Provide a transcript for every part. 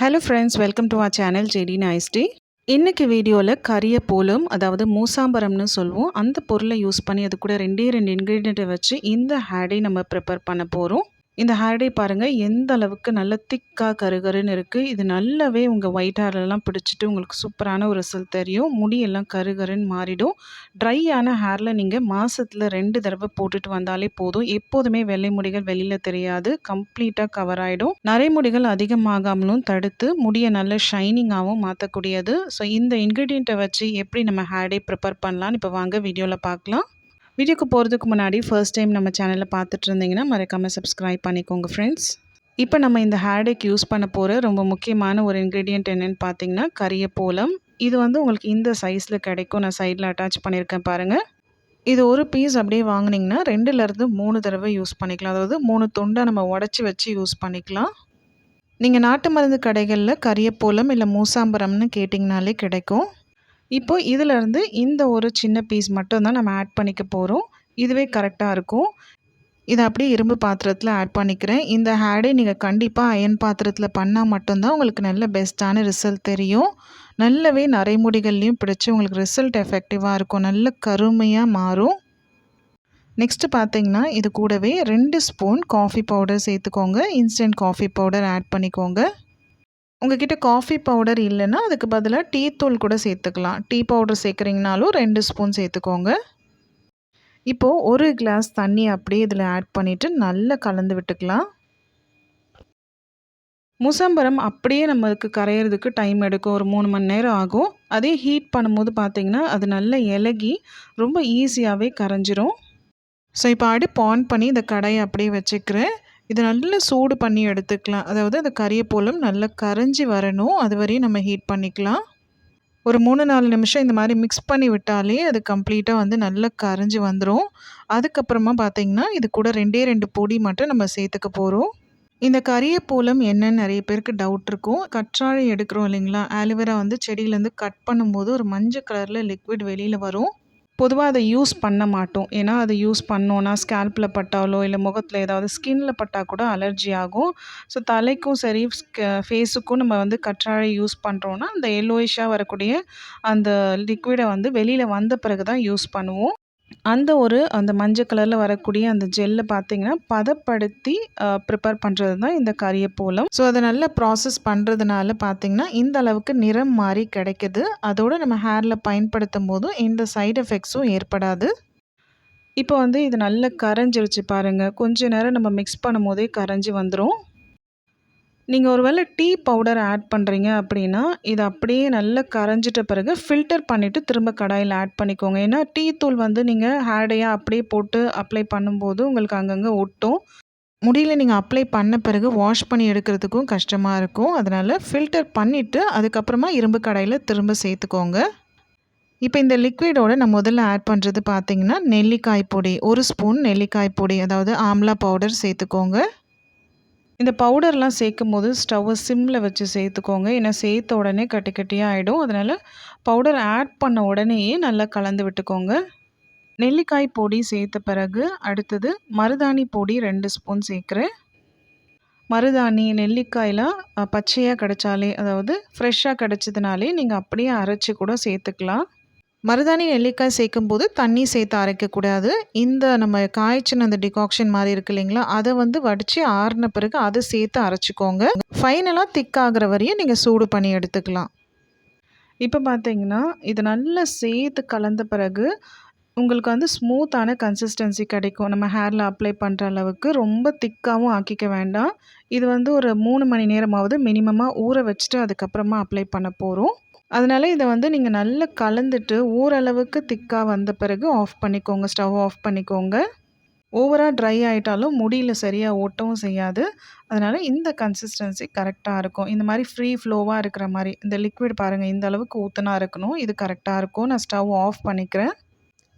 Hello friends, welcome to our channel JD nice day. இன்னைக்கு வீடியோவில் கரிய போலும், அதாவது மூசாம்பரம்னு சொல்லுவோம், அந்த பொருளை யூஸ் பண்ணி அது கூட ரெண்டே ரெண்டு இன்க்ரீடியண்ட்டை வச்சு இந்த ஹேர் டை நம்ம ப்ரிப்பேர் பண்ண போகிறோம். இந்த ஹேர் டை பாருங்கள் எந்த அளவுக்கு நல்ல திக்காக கருகருன்னு இருக்குது. இது நல்லாவே உங்கள் ஒயிட் ஹேர்லலாம் பிடிச்சிட்டு உங்களுக்கு சூப்பரான ஒரு ரிசல்ட் தெரியும். முடியெல்லாம் கருகருன்னு மாறிடும். ட்ரையான ஹேரில் நீங்கள் மாதத்தில் 2 தடவை போட்டுட்டு வந்தாலே போதும். எப்போதுமே வெள்ளை முடிகள் வெளியில் தெரியாது, கம்ப்ளீட்டாக கவர் ஆகிடும். நரைமுடிகள் அதிகமாகாமலும் தடுத்து முடியை நல்ல ஷைனிங்காகவும் மாற்றக்கூடியது. ஸோ இந்த இன்க்ரீடியண்ட்டை வச்சு எப்படி நம்ம ஹேர் டை ப்ரிப்பேர் பண்ணலான்னு இப்போ வாங்க வீடியோவில் பார்க்கலாம். வீடியோக்கு போகிறதுக்கு முன்னாடி ஃபர்ஸ்ட் டைம் நம்ம சேனலை பார்த்துட்டு இருந்தீங்கன்னா மறக்காமல் சப்ஸ்கிரைப் பண்ணிக்கோங்க ஃப்ரெண்ட்ஸ். இப்போ நம்ம இந்த ஹேர் டேக்கு யூஸ் பண்ண போகிற ரொம்ப முக்கியமான ஒரு இன்க்ரீடியண்ட் என்னென்னு பார்த்தீங்கன்னா கரிய போலம். இது வந்து உங்களுக்கு இந்த சைஸில் கிடைக்கும். நான் சைடில் அட்டாச் பண்ணியிருக்கேன் பாருங்கள். இது ஒரு பீஸ் அப்படியே வாங்கினீங்கன்னா 2லேருந்து 3 தடவை யூஸ் பண்ணிக்கலாம். அதாவது 3 துண்டாக நம்ம உடச்சி வச்சு யூஸ் பண்ணிக்கலாம். நீங்கள் நாட்டு மருந்து கடைகளில் கரிய போலம் இல்லை மூசாம்பரம்னு கேட்டிங்கனாலே கிடைக்கும். இப்போ இதிலேருந்து இந்த ஒரு சின்ன பீஸ் மட்டும் தான் நம்ம ஆட் பண்ணிக்க போகிறோம். இதுவே கரெக்டாக இருக்கும். இதை அப்படியே இரும்பு பாத்திரத்தில் ஆட் பண்ணிக்கிறேன். இந்த ஹேர் டை நீங்கள் கண்டிப்பாக அயன் பாத்திரத்தில் பண்ணால் மட்டும்தான் உங்களுக்கு நல்ல பெஸ்ட்டான ரிசல்ட் தெரியும். நல்லாவே நரைமுடிகள்லையும் பிடிச்சி உங்களுக்கு ரிசல்ட் எஃபெக்டிவாக இருக்கும். நல்ல கருமையாக மாறும். நெக்ஸ்ட்டு பார்த்தீங்கன்னா இது கூடவே 2 ஸ்பூன் காஃபி பவுடர் சேர்த்துக்கோங்க. இன்ஸ்டன்ட் காஃபி பவுடர் ஆட் பண்ணிக்கோங்க. உங்ககிட்ட காஃபி பவுடர் இல்லைன்னா அதுக்கு பதிலாக டீ தூள் கூட சேர்த்துக்கலாம். டீ பவுடர் சேர்க்குறீங்கனாலும் 2 ஸ்பூன் சேர்த்துக்கோங்க. இப்போது ஒரு கிளாஸ் தண்ணி அப்படியே இதில் ஆட் பண்ணிவிட்டு நல்லா கலந்து விட்டுக்கலாம். மூசாம்பரம் அப்படியே நம்மளுக்கு கரையிறதுக்கு டைம் எடுக்கும். ஒரு 3 மணி நேரம் ஆகும். அதே ஹீட் பண்ணும்போது பார்த்திங்கன்னா அது நல்லா இலகி ரொம்ப ஈஸியாகவே கரைஞ்சிரும். ஸோ இப்போ அடுப்பு ஆன் பண்ணி இந்த கடாயை அப்படியே வச்சுக்கிறேன். இது நல்லா சூடு பண்ணி எடுத்துக்கலாம். அதாவது அந்த கரிய போலும் நல்லா கரைஞ்சி வரணும். அது வரையும் நம்ம ஹீட் பண்ணிக்கலாம். ஒரு 3-4 நிமிஷம் இந்த மாதிரி மிக்ஸ் பண்ணி விட்டாலே அது கம்ப்ளீட்டாக வந்து நல்லா கரைஞ்சி வந்துடும். அதுக்கப்புறமா பார்த்திங்கன்னா இது கூட 2 பொடி மட்டும் நம்ம சேர்த்துக்க போகிறோம். இந்த கரிய போலம் என்னன்னு நிறைய பேருக்கு டவுட் இருக்கும். கற்றாழை எடுக்கிறோம் இல்லைங்களா, ஆலோவேரா வந்து செடியிலேருந்து கட் பண்ணும்போது ஒரு மஞ்சள் கலரில் லிக்விட் வெளியில் வரும். பொதுவாக அதை யூஸ் பண்ண மாட்டோம். ஏன்னா அதை யூஸ் பண்ணோன்னா ஸ்கேல்பில் பட்டாலோ இல்லை முகத்தில் ஏதாவது ஸ்கின்னில் பட்டால் கூட அலர்ஜி ஆகும். ஸோ தலைக்கும் சரி ஃபேஸுக்கும் நம்ம வந்து கற்றாழை யூஸ் பண்ணுறோன்னா அந்த எல்லோயிஷாக வரக்கூடிய அந்த லிக்விடை வந்து வெளியில் வந்த பிறகு தான் யூஸ் பண்ணுவோம். அந்த மஞ்சள் கலரில் வரக்கூடிய அந்த ஜெல்லை பார்த்திங்கன்னா பதப்படுத்தி ப்ரிப்பேர் பண்ணுறது தான் இந்த கரிய போலம். ஸோ அதை நல்லா ப்ராசஸ் பண்ணுறதுனால பார்த்திங்கன்னா இந்த அளவுக்கு நிறம் மாறி கிடைக்கிது. அதோடு நம்ம ஹேரில் பயன்படுத்தும் போதும் எந்த சைடு எஃபெக்ட்ஸும் ஏற்படாது. இப்போ வந்து இது நல்லா கரைஞ்சிருச்சு பாருங்கள். கொஞ்ச நேரம் நம்ம மிக்ஸ் பண்ணும் போதே கரைஞ்சி வந்துடும். நீங்கள் ஒரு வேளை டீ பவுடர் ஆட் பண்ணுறீங்க அப்படின்னா இது அப்படியே நல்லா கரைஞ்சிட்ட பிறகு ஃபில்டர் பண்ணிவிட்டு திரும்ப கடாயில் ஆட் பண்ணிக்கோங்க. ஏன்னா டீ தூள் வந்து நீங்கள் ஹேர் டையாக அப்படியே போட்டு அப்ளை பண்ணும்போது உங்களுக்கு அங்கங்கே ஒட்டும். முடியல நீங்கள் அப்ளை பண்ண பிறகு வாஷ் பண்ணி எடுக்கிறதுக்கும் கஷ்டமாக இருக்கும். அதனால் ஃபில்டர் பண்ணிவிட்டு அதுக்கப்புறமா இரும்பு கடாயில் திரும்ப சேர்த்துக்கோங்க. இப்போ இந்த லிக்விடோட நான் முதல்ல ஆட் பண்ணுறது பார்த்திங்கன்னா நெல்லிக்காய் பொடி. 1 ஸ்பூன் நெல்லிக்காய் பொடி, அதாவது ஆம்லா பவுடர் சேர்த்துக்கோங்க. இந்த பவுடர்லாம் சேர்க்கும்போது ஸ்டவ்வை சிம்மில் வச்சு சேர்த்துக்கோங்க. ஏன்னா சேர்த்த உடனே கட்டி கட்டியாக ஆகிடும். அதனால் பவுடர் ஆட் பண்ண உடனேயே நல்லா கலந்து விட்டுக்கோங்க. நெல்லிக்காய் பொடி சேர்த்த பிறகு அடுத்தது மருதாணி பொடி 2 ஸ்பூன் சேர்க்குறேன். மருதாணி, நெல்லிக்காயெலாம் பச்சையாக கிடைச்சாலே, அதாவது ஃப்ரெஷ்ஷாக கிடைச்சதுனாலே நீங்கள் அப்படியே அரைச்சி கூட சேர்த்துக்கலாம். மருதாணி, நெல்லிக்காய் சேர்க்கும்போது தண்ணி சேர்த்து அரைக்கக்கூடாது. இந்த நம்ம காய்ச்சின அந்த டிகாக்ஷன் மாதிரி இருக்குது இல்லைங்களா, அதை வந்து வடித்து ஆறின பிறகு அதை சேர்த்து அரைச்சிக்கோங்க. ஃபைனலாக திக்காகிற வரையும் நீங்கள் சூடு பண்ணி எடுத்துக்கலாம். இப்போ பார்த்தீங்கன்னா இது நல்லா சேர்த்து கலந்த பிறகு உங்களுக்கு வந்து ஸ்மூத்தான கன்சிஸ்டன்சி கிடைக்கும். நம்ம ஹேரில் அப்ளை பண்ணுற அளவுக்கு ரொம்ப திக்காகவும் ஆக்கிக்க வேண்டாம். இது வந்து ஒரு 3 மணி நேரமாவது மினிமமாக ஊற வச்சுட்டு அதுக்கப்புறமா அப்ளை பண்ண போகிறோம். அதனால் இதை வந்து நீங்கள் நல்லா கலந்துட்டு ஓரளவுக்கு திக்காக வந்த பிறகு ஆஃப் பண்ணிக்கோங்க. ஸ்டவ் ஆஃப் பண்ணிக்கோங்க. ஓவராக ட்ரை ஆகிட்டாலும் முடியல சரியாக ஓட்டவும் செய்யாது. அதனால் இந்த கன்சிஸ்டன்சி கரெக்டாக இருக்கும். இந்த மாதிரி ஃப்ரீ ஃப்ளோவாக இருக்கிற மாதிரி இந்த லிக்விட் பாருங்கள், இந்த அளவுக்கு ஊற்றினா இருக்கணும். இது கரெக்டாக இருக்கும். நான் ஸ்டவ் ஆஃப் பண்ணிக்கிறேன்.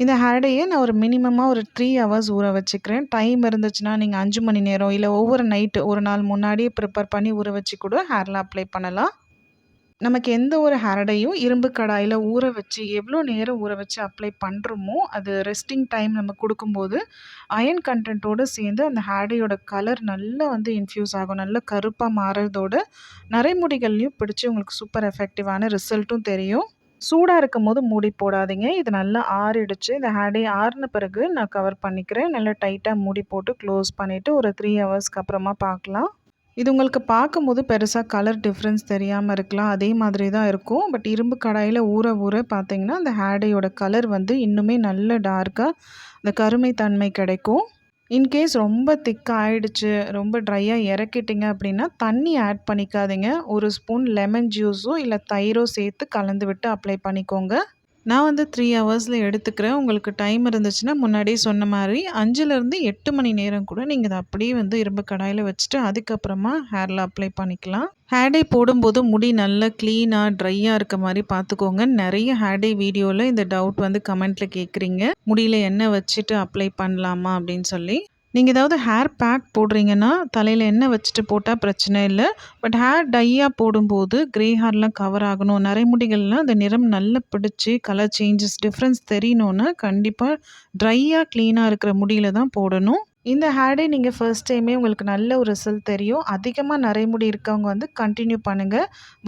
இந்த ஹேர் டையை நான் ஒரு மினிமமாக ஒரு 3 ஹவர்ஸ் ஊற வச்சுக்கிறேன். டைம் இருந்துச்சுன்னா நீங்கள் 5 மணி நேரம் இல்லை ஒவ்வொரு நைட்டு ஒரு நாள் முன்னாடியே ப்ரிப்பேர் பண்ணி ஊற வச்சு கூட ஹேரில் அப்ளை பண்ணலாம். நமக்கு எந்த ஒரு ஹேர் டையும் இரும்பு கடாயில ஊற வச்சு, எவ்வளோ நேரம் ஊற வச்சு அப்ளை பண்றோமோ, அது ரெஸ்டிங் டைம் நம்ம குடுக்கும்போது, அயர்ன் கன்டென்ட்டோட சேர்ந்து அந்த ஹேர் டையோட கலர் நல்லா வந்து இன்ஃப்யூஸ் ஆகும். நல்லா கருப்பா மாறுறதோட, நரைமுடிகள்லயும் பிடிச்சு உங்களுக்கு சூப்பர் எஃபெக்டிவான ரிசல்ட்டும் தெரியும். சூடா இருக்கும்போது மூடி போடாதீங்க. இது நல்லா ஆறிடுச்சு. இந்த ஹேர் டை ஆறுன பிறகு நான் கவர் பண்ணிக்கிறேன். நல்லா டைட்டா மூடி போட்டு க்ளோஸ் பண்ணிட்டு, ஒரு 3 ஹவர்ஸ்க்கு அப்புறமா பார்க்கலாம். இது உங்களுக்கு பார்க்கும்போது பெருசா கலர் டிஃப்ரென்ஸ் தெரியாம இருக்கலாம். அதே மாதிரி தான் இருக்கும். பட் இரும்பு கடாயில ஊற ஊற பார்த்தீங்கன்னா, அந்த ஹேர் டையோட கலர் வந்து இன்னுமே நல்ல டார்க்கா அந்த கருமை தன்மை கிடைக்கும். இன்கேஸ் ரொம்ப திக்கா ஆயிடுச்சு, ரொம்ப ட்ரையா இறக்கிட்டீங்க அப்படின்னா, தண்ணி ஆட் பண்ணிக்காதீங்க. 1 ஸ்பூன் லெமன் ஜூஸோ இல்ல தயிரோ சேர்த்து கலந்து விட்டு அப்ளை பண்ணிக்கோங்க. நான் வந்து 3 ஹவர்ஸில எடுத்துக்கிறேன். உங்களுக்கு டைம் இருந்துச்சுன்னா, முன்னாடியே சொன்ன மாரி 5லேருந்து 8 மணி நேரம் கூட நீங்க இத அப்படியே வந்து இரும்பு கடாயில வச்சுட்டு, அதுக்கப்புறமா ஹேர்ல அப்ளை பண்ணிக்கலாம். ஹேர் டை போடும்போது முடி நல்லா க்ளீனா, ட்ரையா இருக்க மாரி பார்த்துக்கோங்க. நெறைய ஹேர் டை வீடியோல இந்த டவுட் வந்து கமெண்ட்ல கேட்குறீங்க. முடியில எண்ணெய் வச்சுட்டு அப்ளை பண்ணலாமா? அப்படின்னு சொல்லி. நீங்க ஏதாவது ஹேர் பேக் போடுறீங்கன்னா, தலையில எண்ணெய் வச்சுட்டு போட்டா பிரச்சனை இல்ல. பட் ஹேர் டையா போடும்போது கிரே ஹேர்லாம் கவர் ஆகணும். நரைமுடிகள்லாம் அந்த நிறம் நல்லா பிடிச்சு கலர் சேஞ்சஸ் டிஃப்ரென்ஸ் தெரியணும்னா, கண்டிப்பா ட்ரையா க்ளீனா இருக்கிற முடியில தான் போடணும். இந்த ஹேர் டை நீங்க ஃபர்ஸ்ட் டைமே உங்களுக்கு நல்ல ஒரு ரிசல்ட் தெரியும். அதிகமா நரைமுடி இருக்கவங்க வந்து கன்டின்யூ பண்ணுங்க.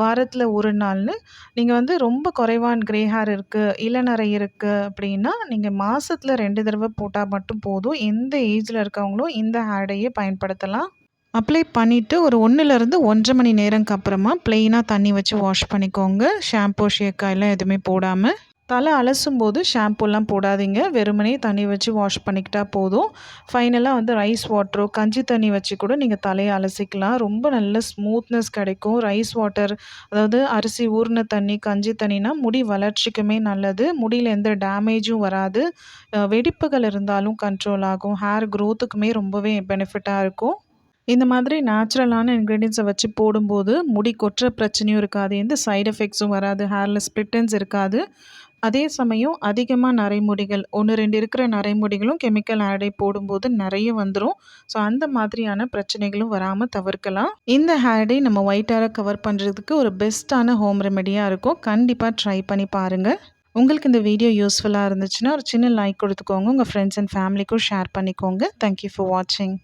வாரத்துல 1 நாள்னு. நீங்க வந்து ரொம்ப குறைவான கிரே ஹேர் இருக்கு, இளநரை இருக்கு அப்படின்னா, நீங்க மாசத்துல 2 தடவ போட்டா மட்டும் போதும். எந்த ஏஜ்ல இருக்கவங்களும் இந்த ஹேர் டைய பயன்படுத்தலாம். அப்ளை பண்ணிட்டு ஒரு 1லேருந்து 1 1/2 மணி நேரம்க்கு அப்புறமா பிளெயினா தண்ணி வச்சு வாஷ் பண்ணிக்கோங்க. ஷாம்பூ, ஷேக்காய்லாம் எதுவுமே போடாம. தலை அலசும்போது ஷாம்பூலாம் போடாதீங்க. வெறுமனே தண்ணி வச்சு வாஷ் பண்ணிக்கிட்டா போதும். ஃபைனலா வந்து ரைஸ் வாட்டரோ, கஞ்சி தண்ணி வச்சு கூட நீங்க தலைய அலசிக்கலாம். ரொம்ப நல்ல ஸ்மூத்னஸ் கிடைக்கும். ரைஸ் வாட்டர் அதாவது அரிசி ஊறின தண்ணி, கஞ்சி தண்ணினா முடி வளர்ச்சிக்குமே நல்லது. முடியில எந்த டேமேஜும் வராது. வெடிப்புகள் இருந்தாலும் கண்ட்ரோல் ஆகும். ஹேர் க்ரோத்துக்குமே ரொம்பவே பெனிஃபிட்டா இருக்கும். இந்த மாதிரி நேச்சுரலான இன்கிரீடியன்ட்ஸை வச்சு போடும்போது முடி கொட்டுற பிரச்சனையும் இருக்காது. எந்த சைட் எஃபெக்ட்ஸும் வராது. ஹேர்ல ஸ்ப்ளிட் எண்ட்ஸ் இருக்காது. அதே சமயம் அதிகமா நரைமுடிகள் 1, 2 இருக்கிற நரைமுடிகளும் கெமிக்கல் ஆடை போடும்போது நெறைய வந்துரும். ஸோ அந்த மாதிரியான பிரச்சனைகளும் வராம தவிர்க்கலாம். இந்த ஹேர் டை நம்ம ஒயிட் ஹேரை கவர் பண்ணுறதுக்கு ஒரு பெஸ்ட்டான ஹோம் ரெமெடியா இருக்கும். கண்டிப்பா ட்ரை பண்ணி பாருங்க. உங்களுக்கு இந்த வீடியோ யூஸ்ஃபுல்லா இருந்துச்சுன்னா, ஒரு சின்ன லைக் கொடுத்துக்கோங்க. உங்க ஃப்ரெண்ட்ஸ் அண்ட் ஃபேமிலிக்கும் ஷேர் பண்ணிக்கோங்க. தேங்க் யூ ஃபார் வாட்சிங்.